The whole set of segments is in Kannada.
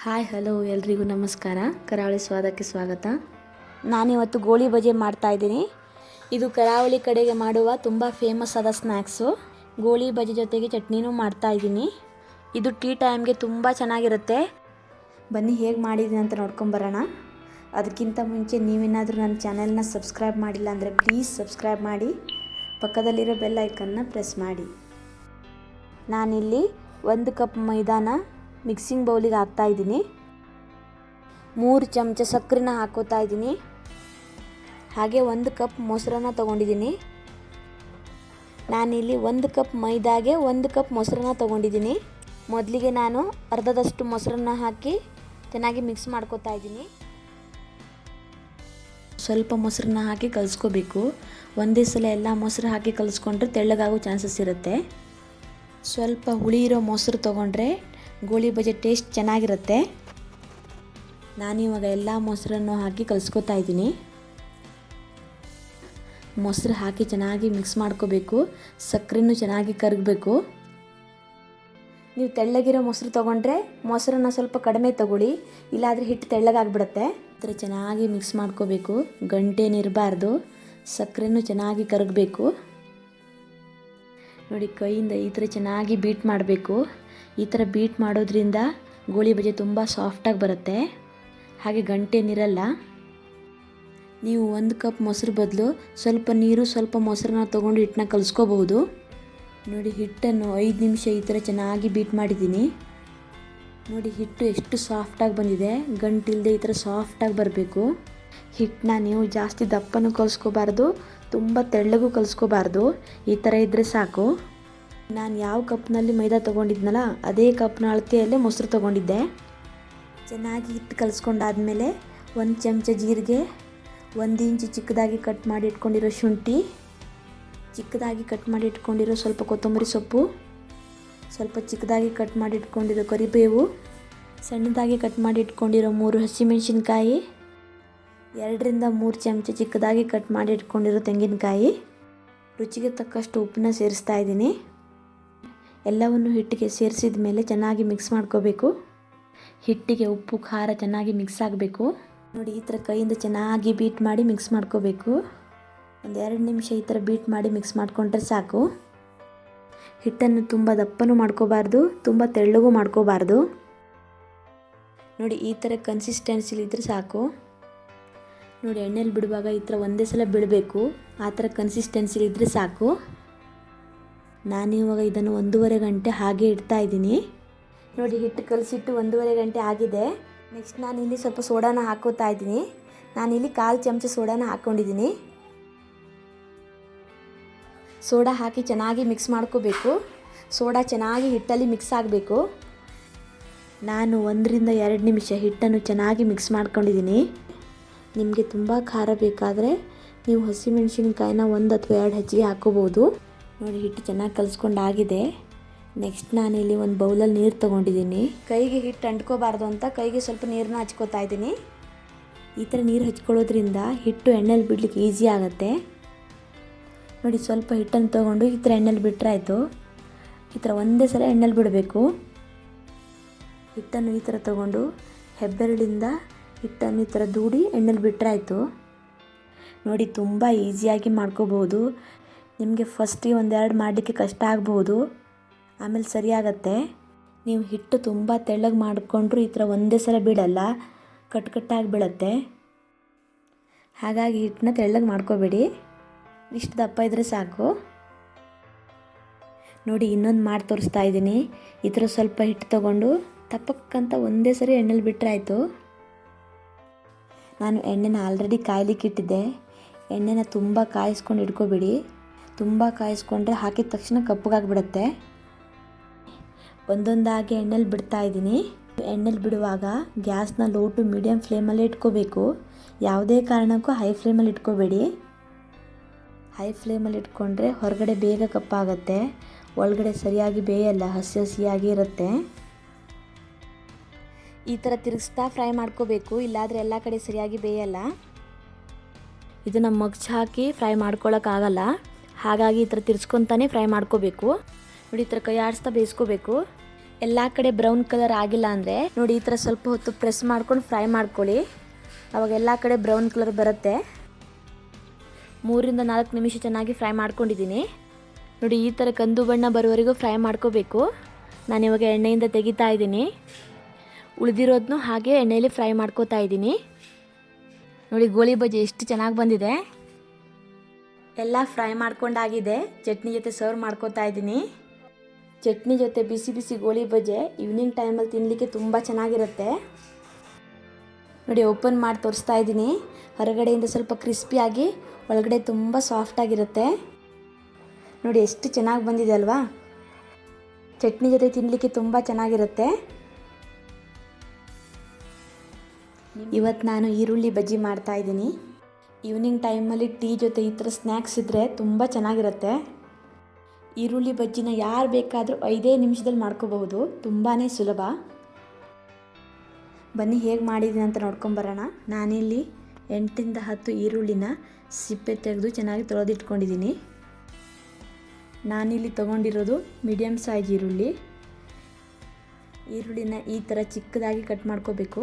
ಹಾಯ್ ಹಲೋ ಎಲ್ರಿಗೂ ನಮಸ್ಕಾರ. ಕರಾವಳಿ ಸ್ವಾದಕ್ಕೆ ಸ್ವಾಗತ. ನಾನಿವತ್ತು ಗೋಳಿ ಬಜೆ ಮಾಡ್ತಾಯಿದ್ದೀನಿ. ಇದು ಕರಾವಳಿ ಕಡೆಗೆ ಮಾಡುವ ತುಂಬ ಫೇಮಸ್ ಆದ ಸ್ನ್ಯಾಕ್ಸು. ಗೋಳಿ ಬಜೆ ಜೊತೆಗೆ ಚಟ್ನಿನೂ ಮಾಡ್ತಾಯಿದ್ದೀನಿ. ಇದು ಟೀ ಟೈಮ್ಗೆ ತುಂಬ ಚೆನ್ನಾಗಿರುತ್ತೆ. ಬನ್ನಿ ಹೇಗೆ ಮಾಡಿದ್ದೀನಿ ಅಂತ ನೋಡ್ಕೊಂಬರೋಣ. ಅದಕ್ಕಿಂತ ಮುಂಚೆ ನೀವೇನಾದರೂ ನನ್ನ ಚಾನೆಲ್ನ ಸಬ್ಸ್ಕ್ರೈಬ್ ಮಾಡಿಲ್ಲ ಅಂದರೆ ಪ್ಲೀಸ್ ಸಬ್ಸ್ಕ್ರೈಬ್ ಮಾಡಿ, ಪಕ್ಕದಲ್ಲಿರೋ ಬೆಲ್ ಐಕನ್ನ ಪ್ರೆಸ್ ಮಾಡಿ. ನಾನಿಲ್ಲಿ 1 ಕಪ್ ಮೈದಾನ ಮಿಕ್ಸಿಂಗ್ ಬೌಲಿಗೆ ಹಾಕ್ತಾಯಿದ್ದೀನಿ. 3 ಚಮಚ ಸಕ್ಕರೆನ ಹಾಕೋತಾ ಇದ್ದೀನಿ. ಹಾಗೆ 1 ಕಪ್ ಮೊಸರನ್ನ ತೊಗೊಂಡಿದ್ದೀನಿ. ನಾನಿಲ್ಲಿ 1 ಕಪ್ ಮೈದಾಗೆ 1 ಕಪ್ ಮೊಸರನ್ನ ತೊಗೊಂಡಿದ್ದೀನಿ. ಮೊದಲಿಗೆ ನಾನು ಅರ್ಧದಷ್ಟು ಮೊಸರನ್ನ ಹಾಕಿ ಚೆನ್ನಾಗಿ ಮಿಕ್ಸ್ ಮಾಡ್ಕೋತಾ ಇದ್ದೀನಿ. ಸ್ವಲ್ಪ ಮೊಸರನ್ನ ಹಾಕಿ ಕಲಿಸ್ಕೋಬೇಕು. ಒಂದೇ ಸಲ ಎಲ್ಲ ಮೊಸರು ಹಾಕಿ ಕಲಿಸ್ಕೊಂಡ್ರೆ ತೆಳ್ಳಗಾಗೋ ಚಾನ್ಸಸ್ ಇರುತ್ತೆ. ಸ್ವಲ್ಪ ಹುಳಿ ಇರೋ ಮೊಸರು ತೊಗೊಂಡ್ರೆ ಗೋಳಿ ಬಜೆ ಟೇಸ್ಟ್ ಚೆನ್ನಾಗಿರುತ್ತೆ. ನಾನಿವಾಗ ಎಲ್ಲ ಮೊಸರನ್ನು ಹಾಕಿ ಕಲಿಸ್ಕೊತಾ ಇದ್ದೀನಿ. ಮೊಸರು ಹಾಕಿ ಚೆನ್ನಾಗಿ ಮಿಕ್ಸ್ ಮಾಡ್ಕೋಬೇಕು. ಸಕ್ಕರೆನೂ ಚೆನ್ನಾಗಿ ಕರಗಬೇಕು. ನೀವು ತೆಳ್ಳಗಿರೋ ಮೊಸರು ತೊಗೊಂಡ್ರೆ ಮೊಸರನ್ನು ಸ್ವಲ್ಪ ಕಡಿಮೆ ತೊಗೊಳ್ಳಿ, ಇಲ್ಲಾಂದರೆ ಹಿಟ್ಟು ತೆಳ್ಳಗಾಗ್ಬಿಡುತ್ತೆ. ಈ ಥರ ಚೆನ್ನಾಗಿ ಮಿಕ್ಸ್ ಮಾಡ್ಕೋಬೇಕು. ಗಂಟೇನಿರಬಾರ್ದು. ಸಕ್ಕರೆನೂ ಚೆನ್ನಾಗಿ ಕರಗಬೇಕು. ನೋಡಿ, ಕೈಯಿಂದ ಈ ಥರ ಚೆನ್ನಾಗಿ ಬೀಟ್ ಮಾಡಬೇಕು. ಈ ಥರ ಬೀಟ್ ಮಾಡೋದ್ರಿಂದ ಗೋಳಿ ಬಜೆ ತುಂಬ ಸಾಫ್ಟಾಗಿ ಬರುತ್ತೆ, ಹಾಗೆ ಗಂಟೇನಿರಲ್ಲ. ನೀವು 1 ಕಪ್ ಮೊಸರು ಬದಲು ಸ್ವಲ್ಪ ನೀರು ಸ್ವಲ್ಪ ಮೊಸರನ್ನ ತೊಗೊಂಡು ಹಿಟ್ಟನ್ನ ಕಲಿಸ್ಕೋಬಹುದು. ನೋಡಿ, ಹಿಟ್ಟನ್ನು 5 ನಿಮಿಷ ಈ ಥರ ಚೆನ್ನಾಗಿ ಬೀಟ್ ಮಾಡಿದ್ದೀನಿ. ನೋಡಿ, ಹಿಟ್ಟು ಎಷ್ಟು ಸಾಫ್ಟಾಗಿ ಬಂದಿದೆ. ಗಂಟಿಲ್ಲದೆ ಈ ಥರ ಸಾಫ್ಟಾಗಿ ಬರಬೇಕು. ಹಿಟ್ಟನ್ನ ನೀವು ಜಾಸ್ತಿ ದಪ್ಪನೂ ಕಲಿಸ್ಕೋಬಾರ್ದು, ತುಂಬ ತೆಳ್ಳಗೂ ಕಲಿಸ್ಕೋಬಾರ್ದು. ಈ ಥರ ಇದ್ದರೆ ಸಾಕು. ನಾನು ಯಾವ ಕಪ್ನಲ್ಲಿ ಮೈದಾ ತೊಗೊಂಡಿದ್ನಲ್ಲ ಅದೇ ಕಪ್ನ ಅಳತೆಯಲ್ಲೇ ಮೊಸರು ತೊಗೊಂಡಿದ್ದೆ. ಚೆನ್ನಾಗಿ ಹಿಟ್ಟು ಕಲಿಸ್ಕೊಂಡಾದ್ಮೇಲೆ 1 ಚಮಚ ಜೀರಿಗೆ, 1 ಇಂಚು ಚಿಕ್ಕದಾಗಿ ಕಟ್ ಮಾಡಿ ಇಟ್ಕೊಂಡಿರೋ ಶುಂಠಿ, ಚಿಕ್ಕದಾಗಿ ಕಟ್ ಮಾಡಿ ಇಟ್ಕೊಂಡಿರೋ ಸ್ವಲ್ಪ ಕೊತ್ತಂಬರಿ ಸೊಪ್ಪು, ಸ್ವಲ್ಪ ಚಿಕ್ಕದಾಗಿ ಕಟ್ ಮಾಡಿ ಇಟ್ಕೊಂಡಿರೋ ಕರಿಬೇವು, ಸಣ್ಣದಾಗಿ ಕಟ್ ಮಾಡಿ ಇಟ್ಕೊಂಡಿರೋ 3 ಹಸಿಮೆಣಸಿನ್ಕಾಯಿ, 2 ರಿಂದ 3 ಚಮಚ ಚಿಕ್ಕದಾಗಿ ಕಟ್ ಮಾಡಿ ಇಟ್ಕೊಂಡಿರೋ ತೆಂಗಿನಕಾಯಿ, ರುಚಿಗೆ ತಕ್ಕಷ್ಟು ಉಪ್ಪನ್ನ ಸೇರಿಸ್ತಾ ಇದ್ದೀನಿ. ಎಲ್ಲವನ್ನು ಹಿಟ್ಟಿಗೆ ಸೇರಿಸಿದ ಮೇಲೆ ಚೆನ್ನಾಗಿ ಮಿಕ್ಸ್ ಮಾಡ್ಕೋಬೇಕು. ಹಿಟ್ಟಿಗೆ ಉಪ್ಪು ಖಾರ ಚೆನ್ನಾಗಿ ಮಿಕ್ಸ್ ಆಗಬೇಕು. ನೋಡಿ, ಈ ಥರ ಕೈಯಿಂದ ಚೆನ್ನಾಗಿ ಬೀಟ್ ಮಾಡಿ ಮಿಕ್ಸ್ ಮಾಡ್ಕೋಬೇಕು. 1-2 ನಿಮಿಷ ಈ ಥರ ಬೀಟ್ ಮಾಡಿ ಮಿಕ್ಸ್ ಮಾಡಿಕೊಂಡ್ರೆ ಸಾಕು. ಹಿಟ್ಟನ್ನು ತುಂಬ ದಪ್ಪನೂ ಮಾಡ್ಕೋಬಾರ್ದು, ತುಂಬ ತೆಳ್ಳಗೂ ಮಾಡ್ಕೋಬಾರ್ದು. ನೋಡಿ, ಈ ಥರ ಕನ್ಸಿಸ್ಟೆನ್ಸಿಲಿದ್ದರೆ ಸಾಕು. ನೋಡಿ, ಎಣ್ಣೆಲಿ ಬಿಡುವಾಗ ಈ ಥರ ಒಂದೇ ಸಲ ಬಿಡಬೇಕು. ಆ ಥರ ಕನ್ಸಿಸ್ಟೆನ್ಸಿಲಿದ್ದರೆ ಸಾಕು. ನಾನಿವಾಗ ಇದನ್ನು 1.5 ಗಂಟೆ ಹಾಗೆ ಇಡ್ತಾ ಇದ್ದೀನಿ. ನೋಡಿ, ಹಿಟ್ಟು ಕಲಸಿಟ್ಟು 1.5 ಗಂಟೆ ಆಗಿದೆ. ನೆಕ್ಸ್ಟ್ ನಾನಿಲ್ಲಿ ಸ್ವಲ್ಪ ಸೋಡಾನ ಹಾಕೋತಾ ಇದ್ದೀನಿ. ನಾನಿಲ್ಲಿ 1/4 ಚಮಚ ಸೋಡಾನ ಹಾಕ್ಕೊಂಡಿದ್ದೀನಿ. ಸೋಡಾ ಹಾಕಿ ಚೆನ್ನಾಗಿ ಮಿಕ್ಸ್ ಮಾಡ್ಕೋಬೇಕು. ಸೋಡಾ ಚೆನ್ನಾಗಿ ಹಿಟ್ಟಲ್ಲಿ ಮಿಕ್ಸ್ ಆಗಬೇಕು. ನಾನು 1 ರಿಂದ 2 ನಿಮಿಷ ಹಿಟ್ಟನ್ನು ಚೆನ್ನಾಗಿ ಮಿಕ್ಸ್ ಮಾಡ್ಕೊಂಡಿದ್ದೀನಿ. ನಿಮಗೆ ತುಂಬ ಖಾರ ಬೇಕಾದರೆ ನೀವು ಹಸಿಮೆಣಸಿನ್ಕಾಯಿನ 1 ಅಥವಾ 2 ಹೆಚ್ಚಿಗೆ ಹಾಕ್ಕೋಬೋದು. ನೋಡಿ, ಹಿಟ್ಟು ಚೆನ್ನಾಗಿ ಕಲಿಸ್ಕೊಂಡಾಗಿದೆ. ನೆಕ್ಸ್ಟ್ ನಾನಿಲ್ಲಿ ಒಂದು ಬೌಲಲ್ಲಿ ನೀರು ತೊಗೊಂಡಿದ್ದೀನಿ. ಕೈಗೆ ಹಿಟ್ಟು ಅಂಟ್ಕೋಬಾರ್ದು ಅಂತ ಕೈಗೆ ಸ್ವಲ್ಪ ನೀರನ್ನ ಹಚ್ಕೋತಾ ಇದ್ದೀನಿ. ಈ ಥರ ನೀರು ಹಚ್ಕೊಳ್ಳೋದ್ರಿಂದ ಹಿಟ್ಟು ಎಣ್ಣೆಲಿ ಬಿಡಲಿಕ್ಕೆ ಈಸಿ ಆಗುತ್ತೆ. ನೋಡಿ, ಸ್ವಲ್ಪ ಹಿಟ್ಟನ್ನು ತೊಗೊಂಡು ಈ ಥರ ಎಣ್ಣೆಲಿ ಬಿಟ್ಟರಾಯ್ತು. ಈ ಥರ ಒಂದೇ ಸಲ ಎಣ್ಣೆಲಿ ಬಿಡಬೇಕು. ಹಿಟ್ಟನ್ನು ಈ ಥರ ತೊಗೊಂಡು ಹೆಬ್ಬೆರಳಿಂದ ಹಿಟ್ಟನ್ನು ಈ ಥರ ದೂಡಿ ಎಣ್ಣೆಲಿ ಬಿಟ್ಟರಾಯ್ತು. ನೋಡಿ, ತುಂಬ ಈಸಿಯಾಗಿ ಮಾಡ್ಕೋಬೋದು. ನಿಮಗೆ ಫಸ್ಟಿಗೆ 1-2 ಮಾಡಲಿಕ್ಕೆ ಕಷ್ಟ ಆಗ್ಬೋದು, ಆಮೇಲೆ ಸರಿಯಾಗತ್ತೆ. ನೀವು ಹಿಟ್ಟು ತುಂಬ ತೆಳ್ಳಗೆ ಮಾಡಿಕೊಂಡ್ರು ಈ ಥರ ಒಂದೇ ಸಲ ಬಿಡಲ್ಲ, ಕಟ್ಟಾಗಿ ಬೀಳುತ್ತೆ. ಹಾಗಾಗಿ ಹಿಟ್ಟನ್ನ ತೆಳ್ಳಗೆ ಮಾಡ್ಕೋಬೇಡಿ, ಇಷ್ಟು ದಪ್ಪ ಇದ್ದರೆ ಸಾಕು. ನೋಡಿ, ಇನ್ನೊಂದು ಮಾಡಿ ತೋರಿಸ್ತಾ ಇದ್ದೀನಿ. ಈ ಥರ ಸ್ವಲ್ಪ ಹಿಟ್ಟು ತೊಗೊಂಡು ತಪ್ಪಕ್ಕಂತ ಒಂದೇ ಸರಿ ಎಣ್ಣೆಲಿ ಬಿಟ್ಟರಾಯ್ತು. ನಾನು ಎಣ್ಣೆನ ಆಲ್ರೆಡಿ ಕಾಯ್ಲಿಕ್ಕೆ ಇಟ್ಟಿದ್ದೆ. ಎಣ್ಣೆನ ತುಂಬ ಕಾಯಿಸ್ಕೊಂಡು ಇಟ್ಕೋಬೇಡಿ. ತುಂಬ ಕಾಯಿಸ್ಕೊಂಡ್ರೆ ಹಾಕಿದ ತಕ್ಷಣ ಕಪ್ಪಗಾಗಿಬಿಡುತ್ತೆ. ಒಂದೊಂದಾಗಿ ಎಣ್ಣೆಲಿ ಬಿಡ್ತಾ ಇದ್ದೀನಿ. ಎಣ್ಣೆಲಿ ಬಿಡುವಾಗ ಗ್ಯಾಸ್ನ ಲೋ ಟು ಮೀಡಿಯಮ್ ಫ್ಲೇಮಲ್ಲೇ ಇಟ್ಕೋಬೇಕು. ಯಾವುದೇ ಕಾರಣಕ್ಕೂ ಹೈ ಫ್ಲೇಮಲ್ಲಿ ಇಟ್ಕೋಬೇಡಿ. ಹೈ ಫ್ಲೇಮಲ್ಲಿ ಇಟ್ಕೊಂಡ್ರೆ ಹೊರಗಡೆ ಬೇಗ ಕಪ್ಪಾಗುತ್ತೆ, ಒಳಗಡೆ ಸರಿಯಾಗಿ ಬೇಯಲ್ಲ, ಹಸಿ ಹಸಿಯಾಗಿ ಇರುತ್ತೆ. ಈ ಥರ ತಿರುಗಿಸ್ತಾ ಫ್ರೈ ಮಾಡ್ಕೋಬೇಕು, ಇಲ್ಲಾದರೆ ಎಲ್ಲ ಕಡೆ ಸರಿಯಾಗಿ ಬೇಯಲ್ಲ. ಇದನ್ನು ಮಗ್ಚ್ ಹಾಕಿ ಫ್ರೈ ಮಾಡ್ಕೊಳ್ಳೋಕ್ಕಾಗಲ್ಲ, ಹಾಗಾಗಿ ಈ ಥರ ತಿರ್ಸ್ಕೊತಾನೆ ಫ್ರೈ ಮಾಡ್ಕೋಬೇಕು. ನೋಡಿ, ಈ ಥರ ಕೈ ಆಡಿಸ್ತಾ ಬೇಯಿಸ್ಕೋಬೇಕು. ಎಲ್ಲ ಕಡೆ ಬ್ರೌನ್ ಕಲರ್ ಆಗಿಲ್ಲ ಅಂದರೆ ನೋಡಿ ಈ ಥರ ಸ್ವಲ್ಪ ಹೊತ್ತು ಪ್ರೆಸ್ ಮಾಡ್ಕೊಂಡು ಫ್ರೈ ಮಾಡ್ಕೊಳ್ಳಿ. ಅವಾಗ ಎಲ್ಲ ಕಡೆ ಬ್ರೌನ್ ಕಲರ್ ಬರುತ್ತೆ. 3-4 ನಿಮಿಷ ಚೆನ್ನಾಗಿ ಫ್ರೈ ಮಾಡ್ಕೊಂಡಿದ್ದೀನಿ. ನೋಡಿ ಈ ಥರ ಕಂದು ಬಣ್ಣ ಬರುವವರೆಗೂ ಫ್ರೈ ಮಾಡ್ಕೋಬೇಕು. ನಾನಿವಾಗ ಎಣ್ಣೆಯಿಂದ ತೆಗಿತಾ ಇದ್ದೀನಿ. ಉಳಿದಿರೋದನ್ನು ಹಾಗೆ ಎಣ್ಣೆಯಲ್ಲಿ ಫ್ರೈ ಮಾಡ್ಕೋತಾ ಇದ್ದೀನಿ. ನೋಡಿ ಗೋಳಿ ಬಜ್ಜಿ ಎಷ್ಟು ಚೆನ್ನಾಗಿ ಬಂದಿದೆ. ಎಲ್ಲ ಫ್ರೈ ಮಾಡ್ಕೊಂಡಾಗಿದೆ. ಚಟ್ನಿ ಜೊತೆ ಸರ್ವ್ ಮಾಡ್ಕೋತಾ ಇದ್ದೀನಿ. ಚಟ್ನಿ ಜೊತೆ ಬಿಸಿ ಬಿಸಿ ಗೋಳಿ ಬಜ್ಜಿ ಈವ್ನಿಂಗ್ ಟೈಮಲ್ಲಿ ತಿನ್ನಲಿಕ್ಕೆ ತುಂಬ ಚೆನ್ನಾಗಿರುತ್ತೆ. ನೋಡಿ ಓಪನ್ ಮಾಡಿ ತೋರಿಸ್ತಾ ಇದ್ದೀನಿ. ಹೊರಗಡೆಯಿಂದ ಸ್ವಲ್ಪ ಕ್ರಿಸ್ಪಿಯಾಗಿ ಒಳಗಡೆ ತುಂಬ ಸಾಫ್ಟಾಗಿರುತ್ತೆ. ನೋಡಿ ಎಷ್ಟು ಚೆನ್ನಾಗಿ ಬಂದಿದೆ ಅಲ್ವಾ. ಚಟ್ನಿ ಜೊತೆ ತಿನ್ನಲಿಕ್ಕೆ ತುಂಬ ಚೆನ್ನಾಗಿರುತ್ತೆ. ಇವತ್ತು ನಾನು ಈರುಳ್ಳಿ ಬಜ್ಜಿ ಮಾಡ್ತಾ ಇದ್ದೀನಿ. ಈವ್ನಿಂಗ್ ಟೈಮಲ್ಲಿ ಟೀ ಜೊತೆ ಈ ಥರ ಸ್ನ್ಯಾಕ್ಸ್ ಇದ್ದರೆ ತುಂಬ ಚೆನ್ನಾಗಿರುತ್ತೆ. ಈರುಳ್ಳಿ ಬಜ್ಜಿನ ಯಾರು ಬೇಕಾದರೂ 5 ನಿಮಿಷದಲ್ಲಿ ಮಾಡ್ಕೋಬಹುದು. ತುಂಬಾ ಸುಲಭ. ಬನ್ನಿ ಹೇಗೆ ಮಾಡಿದ್ದೀನಿ ಅಂತ ನೋಡ್ಕೊಂಬರೋಣ. ನಾನಿಲ್ಲಿ 8-10 ಈರುಳ್ಳಿನ ಸಿಪ್ಪೆ ತೆಗೆದು ಚೆನ್ನಾಗಿ ತೊಳೆದಿಟ್ಕೊಂಡಿದ್ದೀನಿ. ನಾನಿಲ್ಲಿ ತೊಗೊಂಡಿರೋದು ಮೀಡಿಯಮ್ ಸೈಜ್ ಈರುಳ್ಳಿ. ಈರುಳ್ಳಿನ ಈ ಥರ ಚಿಕ್ಕದಾಗಿ ಕಟ್ ಮಾಡ್ಕೋಬೇಕು.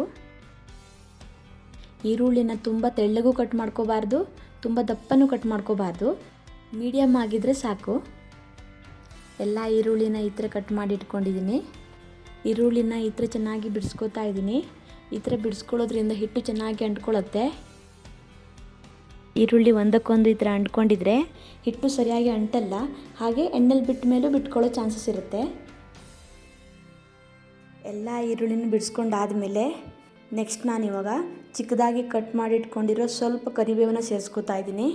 ಈರುಳ್ಳಿನ ತುಂಬ ತೆಳ್ಳಗೂ ಕಟ್ ಮಾಡ್ಕೋಬಾರ್ದು, ತುಂಬ ದಪ್ಪನೂ ಕಟ್ ಮಾಡ್ಕೋಬಾರ್ದು. ಮೀಡಿಯಮ್ ಆಗಿದ್ದರೆ ಸಾಕು. ಎಲ್ಲ ಈರುಳ್ಳಿನ ಈ ಥರ ಕಟ್ ಮಾಡಿ ಇಟ್ಕೊಂಡಿದ್ದೀನಿ. ಈರುಳ್ಳಿನ ಈ ಥರ ಚೆನ್ನಾಗಿ ಬಿಡಿಸ್ಕೋತಾ ಇದ್ದೀನಿ. ಈ ಥರ ಬಿಡಿಸ್ಕೊಳ್ಳೋದ್ರಿಂದ ಹಿಟ್ಟು ಚೆನ್ನಾಗಿ ಅಂಟ್ಕೊಳ್ಳುತ್ತೆ. ಈರುಳ್ಳಿ ಒಂದಕ್ಕೊಂದು ಈ ಥರ ಅಂಟ್ಕೊಂಡಿದ್ರೆ ಹಿಟ್ಟು ಸರಿಯಾಗಿ ಅಂಟಲ್ಲ. ಹಾಗೆ ಎಣ್ಣೆಲಿ ಬಿಟ್ಟ ಮೇಲೂ ಬಿಟ್ಕೊಳ್ಳೋ ಚಾನ್ಸಸ್ ಇರುತ್ತೆ. ಎಲ್ಲ ಈರುಳ್ಳಿನ ಬಿಡಿಸ್ಕೊಂಡಾದಮೇಲೆ ನೆಕ್ಸ್ಟ್ ನಾನಿವಾಗ ಚಿಕ್ಕದಾಗಿ ಕಟ್ ಮಾಡಿ ಇಟ್ಕೊಂಡಿರೋ ಸ್ವಲ್ಪ ಕರಿಬೇವನ್ನ ಸೇರಿಸ್ಕೊತಾ ಇದ್ದೀನಿ.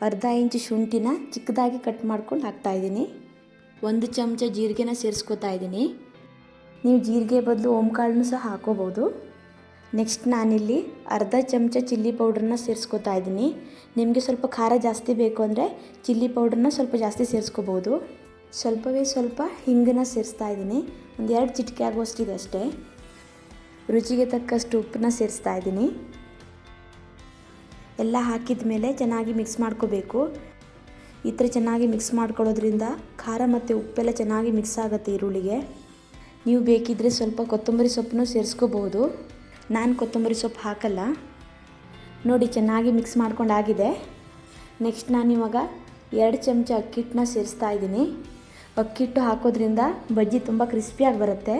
ಅರ್ಧ ಇಂಚು ಶುಂಠಿನ ಚಿಕ್ಕದಾಗಿ ಕಟ್ ಮಾಡ್ಕೊಂಡು ಹಾಕ್ತಾಯಿದ್ದೀನಿ. 1 ಚಮಚ ಜೀರಿಗೆನ ಸೇರಿಸ್ಕೊತಾ ಇದ್ದೀನಿ. ನೀವು ಜೀರಿಗೆ ಬದಲು ಓಂಕಾಳನ್ನು ಸಹ ಹಾಕೋಬೋದು. ನೆಕ್ಸ್ಟ್ ನಾನಿಲ್ಲಿ ಅರ್ಧ ಚಮಚ ಚಿಲ್ಲಿ ಪೌಡ್ರನ್ನ ಸೇರಿಸ್ಕೊತಾ ಇದ್ದೀನಿ. ನಿಮಗೆ ಸ್ವಲ್ಪ ಖಾರ ಜಾಸ್ತಿ ಬೇಕು ಅಂದರೆ ಚಿಲ್ಲಿ ಪೌಡ್ರನ್ನ ಸ್ವಲ್ಪ ಜಾಸ್ತಿ ಸೇರಿಸ್ಕೋಬೋದು. ಸ್ವಲ್ಪ ಹಿಂಗನ್ನ ಸೇರಿಸ್ತಾ ಇದ್ದೀನಿ. 1-2 ಚಿಟಿಕೆ ಆಗುವಷ್ಟಿದೆ ಅಷ್ಟೇ. ರುಚಿಗೆ ತಕ್ಕಷ್ಟು ಉಪ್ಪನ್ನ ಸೇರಿಸ್ತಾ ಇದ್ದೀನಿ. ಎಲ್ಲ ಹಾಕಿದ ಮೇಲೆ ಚೆನ್ನಾಗಿ ಮಿಕ್ಸ್ ಮಾಡ್ಕೋಬೇಕು. ಈ ಥರ ಚೆನ್ನಾಗಿ ಮಿಕ್ಸ್ ಮಾಡ್ಕೊಳ್ಳೋದ್ರಿಂದ ಖಾರ ಮತ್ತು ಉಪ್ಪೆಲ್ಲ ಚೆನ್ನಾಗಿ ಮಿಕ್ಸ್ ಆಗುತ್ತೆ ಈರುಳ್ಳಿಗೆ. ನೀವು ಬೇಕಿದ್ದರೆ ಸ್ವಲ್ಪ ಕೊತ್ತಂಬರಿ ಸೊಪ್ಪನ್ನು ಸೇರಿಸ್ಕೋಬೋದು. ನಾನು ಕೊತ್ತಂಬರಿ ಸೊಪ್ಪು ಹಾಕಲ್ಲ. ನೋಡಿ ಚೆನ್ನಾಗಿ ಮಿಕ್ಸ್ ಮಾಡ್ಕೊಂಡಾಗಿದೆ. ನೆಕ್ಸ್ಟ್ ನಾನಿವಾಗ 2 ಚಮಚ ಅಕ್ಕಿ ಹಿಟ್ಟನ್ನ ಸೇರಿಸ್ತಾ ಇದ್ದೀನಿ. ಅಕ್ಕಿ ಹಿಟ್ಟು ಹಾಕೋದ್ರಿಂದ ಬಜ್ಜಿ ತುಂಬ ಕ್ರಿಸ್ಪಿಯಾಗಿ ಬರುತ್ತೆ.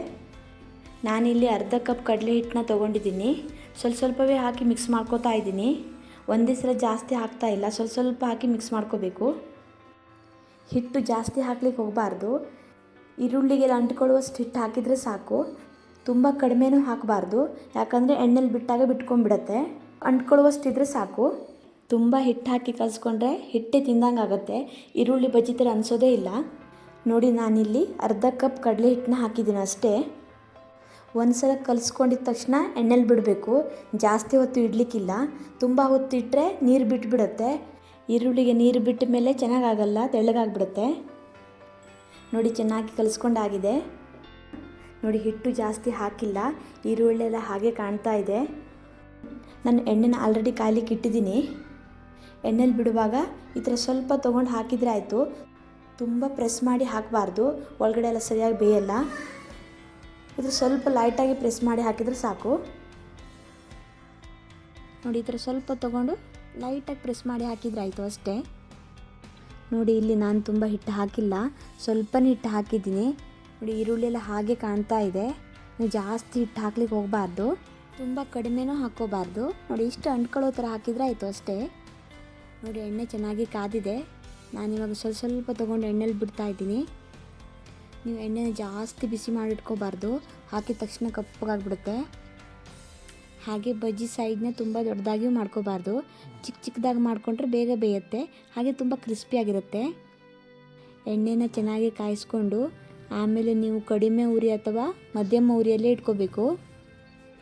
ನಾನಿಲ್ಲಿ ಅರ್ಧ ಕಪ್ ಕಡಲೆ ಹಿಟ್ಟನ್ನ ತೊಗೊಂಡಿದ್ದೀನಿ. ಸ್ವಲ್ಪವೇ ಹಾಕಿ ಮಿಕ್ಸ್ ಮಾಡ್ಕೋತಾ ಇದ್ದೀನಿ. ಒಂದೇ ಸಲ ಜಾಸ್ತಿ ಹಾಕ್ತಾ ಇಲ್ಲ, ಸ್ವಲ್ಪ ಹಾಕಿ ಮಿಕ್ಸ್ ಮಾಡ್ಕೋಬೇಕು. ಹಿಟ್ಟು ಜಾಸ್ತಿ ಹಾಕ್ಲಿಕ್ಕೆ ಹೋಗಬಾರ್ದು. ಈರುಳ್ಳಿಗೆಲ್ಲ ಅಂಟ್ಕೊಳ್ಳುವಷ್ಟು ಹಿಟ್ಟು ಹಾಕಿದರೆ ಸಾಕು. ತುಂಬ ಕಡಿಮೆನೂ ಹಾಕಬಾರ್ದು, ಯಾಕಂದರೆ ಎಣ್ಣೆಲಿ ಬಿಟ್ಟಾಗ ಬಿಟ್ಕೊಂಡ್ಬಿಡತ್ತೆ. ಅಂಟ್ಕೊಳ್ಳುವಷ್ಟು ಇದ್ದರೆ ಸಾಕು. ತುಂಬ ಹಿಟ್ಟು ಹಾಕಿ ಕಲಿಸ್ಕೊಂಡ್ರೆ ಹಿಟ್ಟೆ ತಿಂದಂಗೆ ಆಗುತ್ತೆ. ಈರುಳ್ಳಿ ಬಜ್ಜಿ ಥರ ಅನಿಸೋದೇ ಇಲ್ಲ. ನೋಡಿ ನಾನಿಲ್ಲಿ ಅರ್ಧ ಕಪ್ ಕಡಲೆ ಹಿಟ್ಟನ್ನ ಹಾಕಿದ್ದೀನಿ ಅಷ್ಟೇ. ಒಂದು ಸಲ ಕಲಿಸ್ಕೊಂಡಿದ್ದ ತಕ್ಷಣ ಎಣ್ಣೆಲಿ ಬಿಡಬೇಕು. ಜಾಸ್ತಿ ಹೊತ್ತು ಇಡಲಿಕ್ಕಿಲ್ಲ. ತುಂಬ ಹೊತ್ತು ಇಟ್ಟರೆ ನೀರು ಬಿಟ್ಟುಬಿಡುತ್ತೆ. ಈರುಳ್ಳಿಗೆ ನೀರು ಬಿಟ್ಟ ಮೇಲೆ ಚೆನ್ನಾಗಾಗಲ್ಲ, ತೆಳ್ಳಗಾಗ್ಬಿಡುತ್ತೆ. ನೋಡಿ ಚೆನ್ನಾಗಿ ಕಲಿಸ್ಕೊಂಡಾಗಿದೆ. ನೋಡಿ ಹಿಟ್ಟು ಜಾಸ್ತಿ ಹಾಕಿಲ್ಲ, ಈರುಳ್ಳಿ ಎಲ್ಲ ಹಾಗೆ ಕಾಣ್ತಾ ಇದೆ. ನಾನು ಎಣ್ಣೆನ ಆಲ್ರೆಡಿ ಕಾಯ್ಲಿಕ್ಕೆ ಇಟ್ಟಿದ್ದೀನಿ. ಎಣ್ಣೆಲಿ ಬಿಡುವಾಗ ಈ ಥರ ಸ್ವಲ್ಪ ತೊಗೊಂಡು ಹಾಕಿದರೆ ಆಯಿತು. ತುಂಬ ಪ್ರೆಸ್ ಮಾಡಿ ಹಾಕಬಾರ್ದು, ಒಳಗಡೆ ಎಲ್ಲ ಸರಿಯಾಗಿ ಬೇಯಲ್ಲ. ಇದು ಸ್ವಲ್ಪ ಲೈಟಾಗಿ ಪ್ರೆಸ್ ಮಾಡಿ ಹಾಕಿದರೆ ಸಾಕು. ನೋಡಿ ಈ ಥರ ಸ್ವಲ್ಪ ತೊಗೊಂಡು ಲೈಟಾಗಿ ಪ್ರೆಸ್ ಮಾಡಿ ಹಾಕಿದರೆ ಆಯಿತು ಅಷ್ಟೇ. ನೋಡಿ ಇಲ್ಲಿ ನಾನು ತುಂಬ ಹಿಟ್ಟು ಹಾಕಿಲ್ಲ, ಸ್ವಲ್ಪನೇ ಹಿಟ್ಟು ಹಾಕಿದ್ದೀನಿ. ನೋಡಿ ಈರುಳ್ಳಿ ಎಲ್ಲ ಹಾಗೆ ಕಾಣ್ತಾ ಇದೆ. ನೀವು ಜಾಸ್ತಿ ಹಿಟ್ಟು ಹಾಕ್ಲಿಕ್ಕೆ ಹೋಗಬಾರ್ದು, ತುಂಬ ಕಡಿಮೆನೂ ಹಾಕ್ಕೋಬಾರ್ದು. ನೋಡಿ ಇಷ್ಟು ಅಂಟ್ಕೊಳ್ಳೋ ಥರ ಹಾಕಿದರೆ ಆಯಿತು ಅಷ್ಟೇ. ನೋಡಿ ಎಣ್ಣೆ ಚೆನ್ನಾಗಿ ಕಾದಿದೆ. ನಾನಿವಾಗ ಸ್ವಲ್ಪ ತೊಗೊಂಡು ಎಣ್ಣೆಲಿ ಬಿಡ್ತಾ ಇದ್ದೀನಿ. ನೀವು ಎಣ್ಣೆನ ಜಾಸ್ತಿ ಬಿಸಿ ಮಾಡಿಟ್ಕೋಬಾರ್ದು, ಹಾಕಿದ ತಕ್ಷಣ ಕಪ್ಪಗಾಗ್ಬಿಡುತ್ತೆ. ಹಾಗೆ ಬಜ್ಜಿ ಸೈಡ್ನ ತುಂಬ ದೊಡ್ಡದಾಗಿಯೂ ಮಾಡ್ಕೋಬಾರ್ದು, ಚಿಕ್ಕದಾಗಿ ಮಾಡಿಕೊಂಡ್ರೆ ಬೇಗ ಬೇಯುತ್ತೆ. ಹಾಗೆ ತುಂಬ ಕ್ರಿಸ್ಪಿಯಾಗಿರುತ್ತೆ. ಎಣ್ಣೆನ ಚೆನ್ನಾಗಿ ಕಾಯಿಸ್ಕೊಂಡು ಆಮೇಲೆ ನೀವು ಕಡಿಮೆ ಉರಿ ಅಥವಾ ಮಧ್ಯಮ ಉರಿಯಲ್ಲೇ ಇಟ್ಕೋಬೇಕು.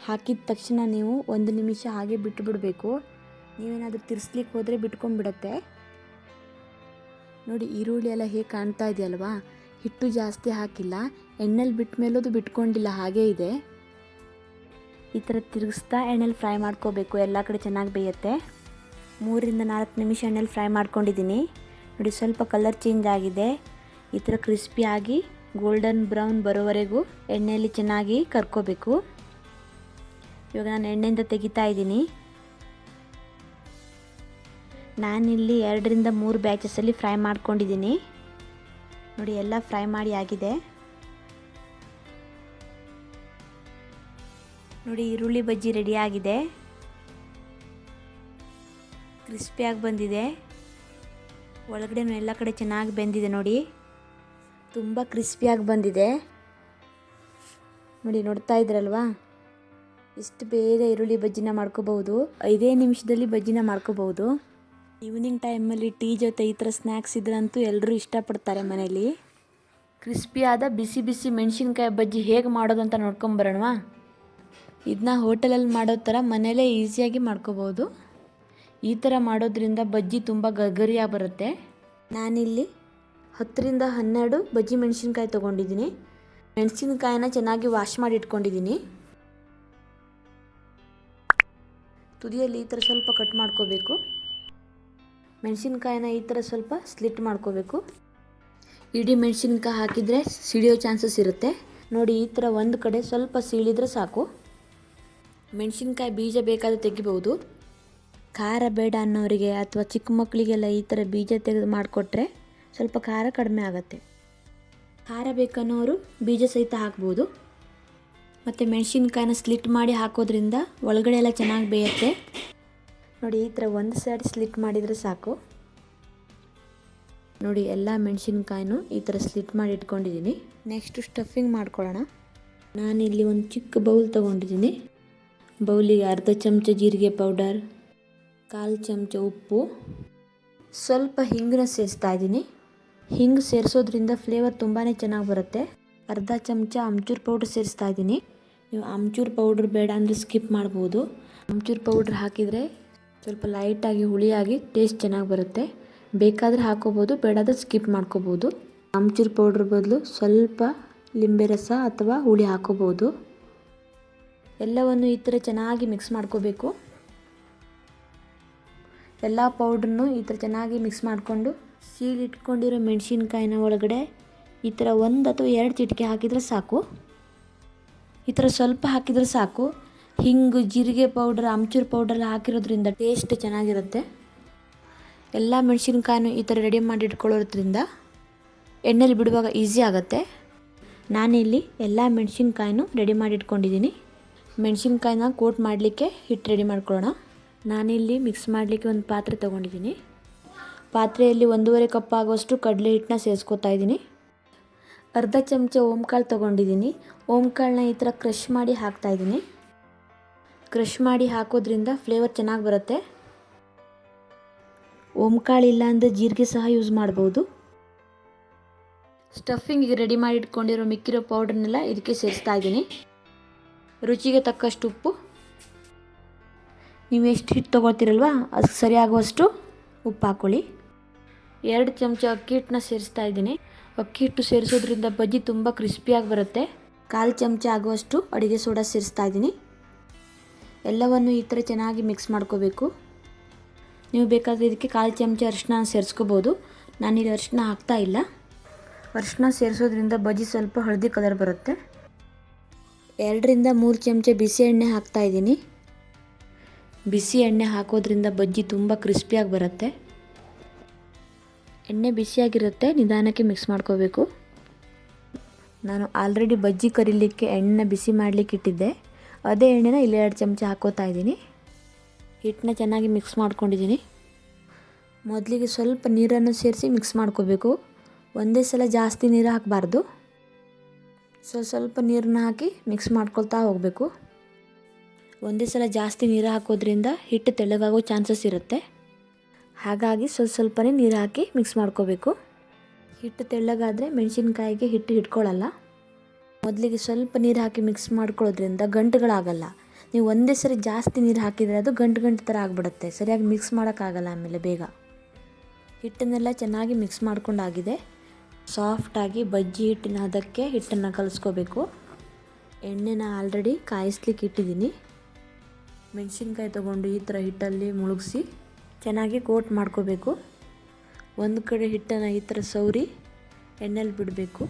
ಹಾಕಿದ ತಕ್ಷಣ ನೀವು 1 ನಿಮಿಷ ಹಾಗೆ ಬಿಟ್ಟು ಬಿಡಬೇಕು. ನೀವೇನಾದರೂ ತಿರ್ಸ್ಲಿಕ್ಕೆ ಹೋದರೆ ಬಿಟ್ಕೊಂಡ್ಬಿಡತ್ತೆ. ನೋಡಿ ಈರುಳ್ಳಿ ಎಲ್ಲ ಹೇಗೆ ಕಾಣ್ತಾ ಇದೆಯಲ್ವಾ. ಹಿಟ್ಟು ಜಾಸ್ತಿ ಹಾಕಿಲ್ಲ, ಎಣ್ಣೆಲಿ ಬಿಟ್ಟ ಮೇಲೂ ಅದು ಬಿಟ್ಕೊಂಡಿಲ್ಲ, ಹಾಗೇ ಇದೆ. ಈ ಥರ ತಿರುಗಿಸ್ತಾ ಎಣ್ಣೆಲಿ ಫ್ರೈ ಮಾಡ್ಕೋಬೇಕು. ಎಲ್ಲ ಕಡೆ ಚೆನ್ನಾಗಿ ಬೇಯುತ್ತೆ. 3-4 ನಿಮಿಷ ಎಣ್ಣೆಲಿ ಫ್ರೈ ಮಾಡ್ಕೊಂಡಿದ್ದೀನಿ. ನೋಡಿ ಸ್ವಲ್ಪ ಕಲರ್ ಚೇಂಜ್ ಆಗಿದೆ. ಈ ಥರ ಕ್ರಿಸ್ಪಿಯಾಗಿ ಗೋಲ್ಡನ್ ಬ್ರೌನ್ ಬರೋವರೆಗೂ ಎಣ್ಣೆಯಲ್ಲಿ ಚೆನ್ನಾಗಿ ಕರ್ಕೋಬೇಕು. ಇವಾಗ ನಾನು ಎಣ್ಣೆಯಿಂದ ತೆಗಿತಾ ಇದ್ದೀನಿ. ನಾನಿಲ್ಲಿ 2ರಿಂದ 3 ಬ್ಯಾಚಸಲ್ಲಿ ಫ್ರೈ ಮಾಡ್ಕೊಂಡಿದ್ದೀನಿ. ನೋಡಿ ಎಲ್ಲ ಫ್ರೈ ಮಾಡಿ ಆಗಿದೆ. ನೋಡಿ ಈರುಳ್ಳಿ ಬಜ್ಜಿ ರೆಡಿ ಆಗಿದೆ. ಕ್ರಿಸ್ಪಿಯಾಗಿ ಬಂದಿದೆ. ಒಳಗಡೆ ಎಲ್ಲ ಕಡೆ ಚೆನ್ನಾಗಿ ಬೆಂದಿದೆ. ನೋಡಿ ತುಂಬ ಕ್ರಿಸ್ಪಿಯಾಗಿ ಬಂದಿದೆ. ನೋಡಿ ನೋಡ್ತಾ ಇದ್ರಲ್ವಾ, ಇಷ್ಟು ಬೇಗ ಈರುಳ್ಳಿ ಬಜ್ಜಿನ ಮಾಡ್ಕೋಬಹುದು. 5 ನಿಮಿಷದಲ್ಲಿ ಬಜ್ಜಿನ ಮಾಡ್ಕೋಬಹುದು. ಈವ್ನಿಂಗ್ ಟೈಮಲ್ಲಿ ಟೀ ಜೊತೆ ಈ ಥರ ಸ್ನ್ಯಾಕ್ಸ್ ಇದ್ರಂತೂ ಎಲ್ಲರೂ ಇಷ್ಟಪಡ್ತಾರೆ ಮನೇಲಿ. ಕ್ರಿಸ್ಪಿಯಾದ ಬಿಸಿ ಬಿಸಿ ಮೆಣಸಿನ್ಕಾಯಿ ಬಜ್ಜಿ ಹೇಗೆ ಮಾಡೋದು ಅಂತ ನೋಡ್ಕೊಂಬರೋಣವಾ. ಇದನ್ನ ಹೋಟೆಲಲ್ಲಿ ಮಾಡೋ ಥರ ಮನೇಲೇ ಈಸಿಯಾಗಿ ಮಾಡ್ಕೋಬೋದು. ಈ ಥರ ಮಾಡೋದ್ರಿಂದ ಬಜ್ಜಿ ತುಂಬ ಗರ್ಗರಿಯಾಗಿ ಬರುತ್ತೆ. ನಾನಿಲ್ಲಿ 10ರಿಂದ 12 ಬಜ್ಜಿ ಮೆಣಸಿನ್ಕಾಯಿ ತೊಗೊಂಡಿದ್ದೀನಿ. ಮೆಣಸಿನ್ಕಾಯಿನ ಚೆನ್ನಾಗಿ ವಾಶ್ ಮಾಡಿ ಇಟ್ಕೊಂಡಿದ್ದೀನಿ. ತುದಿಯಲ್ಲಿ ಈ ಥರ ಸ್ವಲ್ಪ ಕಟ್ ಮಾಡ್ಕೋಬೇಕು. ಮೆಣಸಿನ್ಕಾಯಿನ ಈ ಥರ ಸ್ವಲ್ಪ ಸ್ಲಿಟ್ ಮಾಡ್ಕೋಬೇಕು. ಇಡೀ ಮೆಣಸಿನ್ಕಾಯಿ ಹಾಕಿದರೆ ಸಿಡಿಯೋ ಚಾನ್ಸಸ್ ಇರುತ್ತೆ. ನೋಡಿ ಈ ಥರ ಒಂದು ಕಡೆ ಸ್ವಲ್ಪ ಸೀಳಿದ್ರೆ ಸಾಕು. ಮೆಣಸಿನ್ಕಾಯಿ ಬೀಜ ಬೇಕಾದರೆ ತೆಗಿಬಹುದು. ಖಾರ ಬೇಡ ಅನ್ನೋರಿಗೆ ಅಥವಾ ಚಿಕ್ಕ ಮಕ್ಕಳಿಗೆಲ್ಲ ಈ ಥರ ಬೀಜ ತೆಗೆದು ಮಾಡಿಕೊಟ್ರೆ ಸ್ವಲ್ಪ ಖಾರ ಕಡಿಮೆ ಆಗುತ್ತೆ. ಖಾರ ಬೇಕನ್ನೋರು ಬೀಜ ಸಹಿತ ಹಾಕ್ಬೋದು. ಮತ್ತು ಮೆಣಸಿನ್ಕಾಯಿನ ಸ್ಲಿಟ್ ಮಾಡಿ ಹಾಕೋದ್ರಿಂದ ಒಳಗಡೆ ಎಲ್ಲ ಚೆನ್ನಾಗಿ ಬೇಯುತ್ತೆ. ನೋಡಿ ಈ ಥರ ಒಂದು ಸೈಡ್ ಸ್ಲಿಟ್ ಮಾಡಿದರೆ ಸಾಕು. ನೋಡಿ ಎಲ್ಲ ಮೆಣಸಿನ್ಕಾಯಿನೂ ಈ ಥರ ಸ್ಲಿಟ್ ಮಾಡಿ ಇಟ್ಕೊಂಡಿದ್ದೀನಿ. ನೆಕ್ಸ್ಟು ಸ್ಟಫಿಂಗ್ ಮಾಡ್ಕೊಳ್ಳೋಣ. ನಾನಿಲ್ಲಿ ಒಂದು ಚಿಕ್ಕ ಬೌಲ್ ತೊಗೊಂಡಿದ್ದೀನಿ. ಬೌಲಿಗೆ ಅರ್ಧ ಚಮಚ ಜೀರಿಗೆ ಪೌಡರ್, 1/4 ಚಮಚ ಉಪ್ಪು, ಸ್ವಲ್ಪ ಹಿಂಗನ್ನ ಸೇರಿಸ್ತಾ ಇದ್ದೀನಿ. ಹಿಂಗು ಸೇರಿಸೋದ್ರಿಂದ ಫ್ಲೇವರ್ ತುಂಬಾ ಚೆನ್ನಾಗಿ ಬರುತ್ತೆ. ಅರ್ಧ ಚಮಚ ಆಮ್ಚೂರ್ ಪೌಡ್ರ್ ಸೇರಿಸ್ತಾ ಇದ್ದೀನಿ. ನೀವು ಆಮ್ಚೂರ್ ಪೌಡ್ರ್ ಬೇಡ ಅಂದರೆ ಸ್ಕಿಪ್ ಮಾಡ್ಬೋದು. ಆಮ್ಚೂರ್ ಪೌಡ್ರ್ ಹಾಕಿದರೆ ಸ್ವಲ್ಪ ಲೈಟಾಗಿ ಹುಳಿಯಾಗಿ ಟೇಸ್ಟ್ ಚೆನ್ನಾಗಿ ಬರುತ್ತೆ. ಬೇಕಾದರೆ ಹಾಕೋಬೋದು, ಬೇಡಾದರೆ ಸ್ಕಿಪ್ ಮಾಡ್ಕೋಬೋದು. ಆಮ್ಚೂರ್ ಪೌಡ್ರ್ ಬದಲು ಸ್ವಲ್ಪ ಲಿಂಬೆ ರಸ ಅಥವಾ ಹುಳಿ ಹಾಕೋಬೋದು. ಎಲ್ಲವನ್ನು ಈ ಥರ ಚೆನ್ನಾಗಿ ಮಿಕ್ಸ್ ಮಾಡ್ಕೋಬೇಕು. ಎಲ್ಲ ಪೌಡ್ರನ್ನು ಈ ಥರ ಚೆನ್ನಾಗಿ ಮಿಕ್ಸ್ ಮಾಡಿಕೊಂಡು ಸೀಳಿಟ್ಕೊಂಡಿರೋ ಮೆಣಸಿನ್ಕಾಯಿನ ಒಳಗಡೆ ಈ ಥರ 1 ಅಥವಾ 2 ಚಿಟಿಕೆ ಹಾಕಿದರೆ ಸಾಕು. ಈ ಥರ ಸ್ವಲ್ಪ ಹಾಕಿದರೆ ಸಾಕು. ಹಿಂಗು, ಜೀರಿಗೆ ಪೌಡರ್, ಆಮ್ಚೂರ್ ಪೌಡ್ರೆಲ್ಲ ಹಾಕಿರೋದ್ರಿಂದ ಟೇಸ್ಟ್ ಚೆನ್ನಾಗಿರುತ್ತೆ. ಎಲ್ಲ ಮೆಣಸಿನ್ಕಾಯಿನೂ ಈ ಥರ ರೆಡಿ ಮಾಡಿ ಇಟ್ಕೊಳ್ಳೋದ್ರಿಂದ ಎಣ್ಣೆಲಿ ಬಿಡುವಾಗ ಈಸಿ ಆಗುತ್ತೆ. ನಾನಿಲ್ಲಿ ಎಲ್ಲ ಮೆಣಸಿನ್ಕಾಯಿನೂ ರೆಡಿ ಮಾಡಿ ಇಟ್ಕೊಂಡಿದ್ದೀನಿ. ಮೆಣಸಿನ್ಕಾಯಿನ ಕೋಟ್ ಮಾಡಲಿಕ್ಕೆ ಹಿಟ್ಟು ರೆಡಿ ಮಾಡ್ಕೊಳ್ಳೋಣ. ನಾನಿಲ್ಲಿ ಮಿಕ್ಸ್ ಮಾಡಲಿಕ್ಕೆ ಒಂದು ಪಾತ್ರೆ ತೊಗೊಂಡಿದ್ದೀನಿ. ಪಾತ್ರೆಯಲ್ಲಿ 1.5 ಕಪ್ ಆಗುವಷ್ಟು ಕಡಲೆ ಹಿಟ್ಟನ್ನ ಸೇರಿಸ್ಕೊತಾ ಇದ್ದೀನಿ. ಅರ್ಧ ಚಮಚ ಓಂಕಾಳು ತೊಗೊಂಡಿದ್ದೀನಿ. ಓಂಕಾಳನ್ನ ಈ ಥರ ಕ್ರಷ್ ಮಾಡಿ ಹಾಕ್ತಾಯಿದ್ದೀನಿ. ಕ್ರಷ್ ಮಾಡಿ ಹಾಕೋದ್ರಿಂದ ಫ್ಲೇವರ್ ಚೆನ್ನಾಗಿ ಬರುತ್ತೆ. ಓಂಕಾಳು ಇಲ್ಲ ಅಂದರೆ ಜೀರಿಗೆ ಸಹ ಯೂಸ್ ಮಾಡ್ಬೋದು. ಸ್ಟಫಿಂಗಿಗೆ ರೆಡಿ ಮಾಡಿ ಇಟ್ಕೊಂಡಿರೋ ಮಿಕ್ಕಿರೋ ಪೌಡ್ರನ್ನೆಲ್ಲ ಇದಕ್ಕೆ ಸೇರಿಸ್ತಾ ಇದ್ದೀನಿ. ರುಚಿಗೆ ತಕ್ಕಷ್ಟು ಉಪ್ಪು. ನೀವು ಎಷ್ಟು ಹಿಟ್ಟು ತೊಗೊಳ್ತೀರಲ್ವ ಅದಕ್ಕೆ ಸರಿಯಾಗುವಷ್ಟು ಉಪ್ಪು ಹಾಕ್ಕೊಳ್ಳಿ. 2 ಚಮಚ ಅಕ್ಕಿ ಹಿಟ್ಟನ್ನ ಸೇರಿಸ್ತಾ ಇದ್ದೀನಿ. ಅಕ್ಕಿ ಹಿಟ್ಟು ಸೇರಿಸೋದ್ರಿಂದ ಬಜ್ಜಿ ತುಂಬ ಕ್ರಿಸ್ಪಿಯಾಗಿ ಬರುತ್ತೆ. 1/4 ಚಮಚ ಆಗುವಷ್ಟು ಅಡುಗೆ ಸೋಡಾ ಸೇರಿಸ್ತಾ ಇದ್ದೀನಿ. ಎಲ್ಲವನ್ನು ಈ ಥರ ಚೆನ್ನಾಗಿ ಮಿಕ್ಸ್ ಮಾಡ್ಕೋಬೇಕು. ನೀವು ಬೇಕಾದರೆ ಇದಕ್ಕೆ 1/4 ಚಮಚ ಅರಿಶಿನ ಸೇರಿಸ್ಕೋಬೋದು. ನಾನಿಲ್ಲಿ ಅರಿಶಿನ ಹಾಕ್ತಾ ಇಲ್ಲ. ಅರಿಶಿನ ಸೇರಿಸೋದ್ರಿಂದ ಬಜ್ಜಿ ಸ್ವಲ್ಪ ಹಳದಿ ಕಲರ್ ಬರುತ್ತೆ. 2ರಿಂದ 3 ಚಮಚ ಬಿಸಿ ಎಣ್ಣೆ ಹಾಕ್ತಾ ಇದ್ದೀನಿ. ಬಿಸಿ ಎಣ್ಣೆ ಹಾಕೋದ್ರಿಂದ ಬಜ್ಜಿ ತುಂಬ ಕ್ರಿಸ್ಪಿಯಾಗಿ ಬರುತ್ತೆ. ಎಣ್ಣೆ ಬಿಸಿಯಾಗಿರುತ್ತೆ, ನಿಧಾನಕ್ಕೆ ಮಿಕ್ಸ್ ಮಾಡ್ಕೋಬೇಕು. ನಾನು ಆಲ್ರೆಡಿ ಬಜ್ಜಿ ಕರಿಲಿಕ್ಕೆ ಎಣ್ಣೆ ಬಿಸಿ ಮಾಡಲಿಕ್ಕೆ ಇಟ್ಟಿದ್ದೆ. ಅದೇ ಎಣ್ಣೆನ ಇಲ್ಲಿ 2 ಚಮಚ ಹಾಕೋತಾ ಇದ್ದೀನಿ. ಹಿಟ್ಟನ್ನ ಚೆನ್ನಾಗಿ ಮಿಕ್ಸ್ ಮಾಡ್ಕೊಂಡಿದ್ದೀನಿ. ಮೊದಲಿಗೆ ಸ್ವಲ್ಪ ನೀರನ್ನು ಸೇರಿಸಿ ಮಿಕ್ಸ್ ಮಾಡ್ಕೋಬೇಕು. ಒಂದೇ ಸಲ ಜಾಸ್ತಿ ನೀರು ಹಾಕಬಾರ್ದು. ಸ್ವಲ್ಪ ನೀರನ್ನ ಹಾಕಿ ಮಿಕ್ಸ್ ಮಾಡ್ಕೊಳ್ತಾ ಹೋಗಬೇಕು. ಒಂದೇ ಸಲ ಜಾಸ್ತಿ ನೀರು ಹಾಕೋದ್ರಿಂದ ಹಿಟ್ಟು ತೆಳ್ಳಗಾಗೋ ಚಾನ್ಸಸ್ ಇರುತ್ತೆ. ಹಾಗಾಗಿ ಸ್ವಲ್ಪನೇ ನೀರು ಹಾಕಿ ಮಿಕ್ಸ್ ಮಾಡ್ಕೋಬೇಕು. ಹಿಟ್ಟು ತೆಳ್ಳಗಾದರೆ ಮೆಣಸಿನ್ಕಾಯಿಗೆ ಹಿಟ್ಟು ಹಿಡ್ಕೊಳ್ಳಲ್ಲ. ಮೊದಲಿಗೆ ಸ್ವಲ್ಪ ನೀರು ಹಾಕಿ ಮಿಕ್ಸ್ ಮಾಡ್ಕೊಳ್ಳೋದ್ರಿಂದ ಗಂಟುಗಳಾಗಲ್ಲ. ನೀವು ಒಂದೇ ಸರಿ ಜಾಸ್ತಿ ನೀರು ಹಾಕಿದರೆ ಅದು ಗಂಟು ಥರ ಆಗಿಬಿಡುತ್ತೆ. ಸರಿಯಾಗಿ ಮಿಕ್ಸ್ ಮಾಡೋಕ್ಕಾಗಲ್ಲ ಆಮೇಲೆ ಬೇಗ. ಹಿಟ್ಟನ್ನೆಲ್ಲ ಚೆನ್ನಾಗಿ ಮಿಕ್ಸ್ ಮಾಡ್ಕೊಂಡಾಗಿದೆ. ಸಾಫ್ಟಾಗಿ ಬಜ್ಜಿ ಹಿಟ್ಟಿನ ಹದಕ್ಕೆ ಹಿಟ್ಟನ್ನು ಕಲಿಸ್ಕೋಬೇಕು. ಎಣ್ಣೆನ ಆಲ್ರೆಡಿ ಕಾಯಿಸ್ಲಿಕ್ಕೆ ಇಟ್ಟಿದ್ದೀನಿ. ಮೆಣಸಿನ್ಕಾಯಿ ತೊಗೊಂಡು ಈ ಥರ ಹಿಟ್ಟಲ್ಲಿ ಮುಳುಗಿಸಿ ಚೆನ್ನಾಗಿ ಕೋಟ್ ಮಾಡ್ಕೋಬೇಕು. ಒಂದು ಕಡೆ ಹಿಟ್ಟನ್ನು ಈ ಥರ ಸೌರಿ ಎಣ್ಣೆಲಿ ಬಿಡಬೇಕು.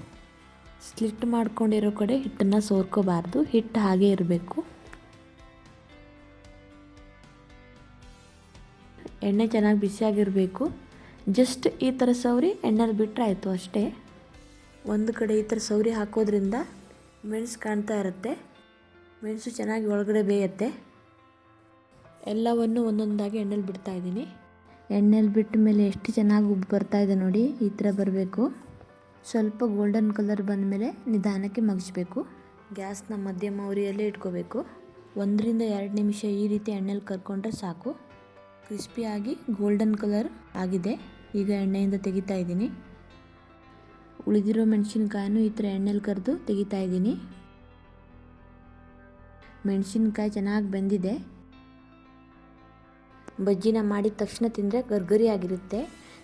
ಸ್ಲಿಟ್ ಮಾಡ್ಕೊಂಡಿರೋ ಕಡೆ ಹಿಟ್ಟನ್ನು ಸೋರ್ಕೋಬಾರ್ದು, ಹಿಟ್ಟು ಹಾಗೇ ಇರಬೇಕು. ಎಣ್ಣೆ ಚೆನ್ನಾಗಿ ಬಿಸಿಯಾಗಿರಬೇಕು. ಜಸ್ಟ್ ಈ ಥರ ಸವರಿ ಎಣ್ಣೆಲಿ ಬಿಟ್ಟರೆ ಆಯಿತು ಅಷ್ಟೇ. ಒಂದು ಕಡೆ ಈ ಥರ ಸವರಿ ಹಾಕೋದ್ರಿಂದ ಮೆಣಸು ಕಾಣ್ತಾ ಇರುತ್ತೆ, ಮೆಣಸು ಚೆನ್ನಾಗಿ ಒಳಗಡೆ ಬೇಯುತ್ತೆ. ಎಲ್ಲವನ್ನು ಒಂದೊಂದಾಗಿ ಎಣ್ಣೆಲಿ ಬಿಡ್ತಾ ಇದ್ದೀನಿ. ಎಣ್ಣೆಲಿ ಬಿಟ್ಟ ಮೇಲೆ ಎಷ್ಟು ಚೆನ್ನಾಗಿ ಉಬ್ಬು ಬರ್ತಾ ಇದೆ ನೋಡಿ, ಈ ಥರ ಬರಬೇಕು. ಸ್ವಲ್ಪ ಗೋಲ್ಡನ್ ಕಲರ್ ಬಂದ ಮೇಲೆ ನಿಧಾನಕ್ಕೆ ಮಗ್ಚಬೇಕು. ಗ್ಯಾಸ್ನ ಮಧ್ಯಮ ಉರಿಯಲ್ಲೇ ಇಟ್ಕೋಬೇಕು. 1-2 ನಿಮಿಷ ಈ ರೀತಿ ಎಣ್ಣೆಲಿ ಕರ್ಕೊಂಡ್ರೆ ಸಾಕು. ಕ್ರಿಸ್ಪಿಯಾಗಿ ಗೋಲ್ಡನ್ ಕಲರ್ ಆಗಿದೆ. ಈಗ ಎಣ್ಣೆಯಿಂದ ತೆಗಿತಾ ಇದ್ದೀನಿ. ಉಳಿದಿರೋ ಮೆಣಸಿನ್ಕಾಯನ್ನು ಈ ಥರ ಎಣ್ಣೆಲಿ ಕರೆದು ತೆಗಿತಾ ಇದ್ದೀನಿ. ಮೆಣಸಿನ್ಕಾಯಿ ಚೆನ್ನಾಗಿ ಬೆಂದಿದೆ. ಬಜ್ಜಿನ ಮಾಡಿದ ತಕ್ಷಣ ತಿಂದರೆ ಗರ್ಗರಿ ಆಗಿರುತ್ತೆ.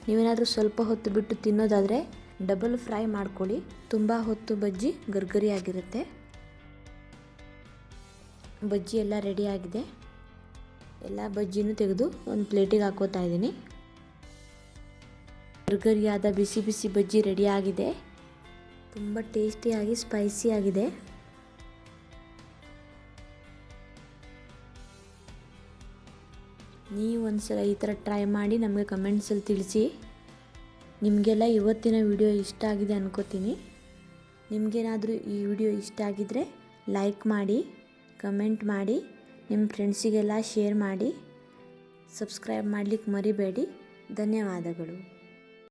ನೀವೇನಾದರೂ ಸ್ವಲ್ಪ ಹೊತ್ತು ಬಿಟ್ಟು ತಿನ್ನೋದಾದರೆ ಡಬಲ್ ಫ್ರೈ ಮಾಡ್ಕೊಳ್ಳಿ, ತುಂಬ ಹೊತ್ತು ಬಜ್ಜಿ ಗರ್ಗರಿ ಆಗಿರುತ್ತೆ. ಬಜ್ಜಿ ಎಲ್ಲ ರೆಡಿ ಆಗಿದೆ. ಎಲ್ಲ ಬಜ್ಜಿನೂ ತೆಗೆದು ಒಂದು ಪ್ಲೇಟಿಗೆ ಹಾಕೋತಾ ಇದ್ದೀನಿ. ಗರ್ಗರಿಯಾದ ಬಿಸಿ ಬಿಸಿ ಬಜ್ಜಿ ರೆಡಿ ಆಗಿದೆ. ತುಂಬ ಟೇಸ್ಟಿಯಾಗಿ ಸ್ಪೈಸಿ ಆಗಿದೆ. ನೀವು ಒಂದ್ಸಲ ಈ ಥರ ಟ್ರೈ ಮಾಡಿ ನಮಗೆ ಕಮೆಂಟ್ಸಲ್ಲಿ ತಿಳಿಸಿ. ನಿಮಗೆಲ್ಲ ಇವತ್ತಿನ ವಿಡಿಯೋ ಇಷ್ಟ ಆಗಿದೆ ಅನ್ಕೋತೀನಿ. ನಿಮಗೇನಾದರೂ ಈ ವಿಡಿಯೋ ಇಷ್ಟ ಆಗಿದ್ದರೆ ಲೈಕ್ ಮಾಡಿ, ಕಮೆಂಟ್ ಮಾಡಿ, ನಿಮ್ಮ ಫ್ರೆಂಡ್ಸಿಗೆಲ್ಲ ಶೇರ್ ಮಾಡಿ, ಸಬ್ಸ್ಕ್ರೈಬ್ ಮಾಡಲಿಕ್ಕೆ ಮರಿಬೇಡಿ. ಧನ್ಯವಾದಗಳು.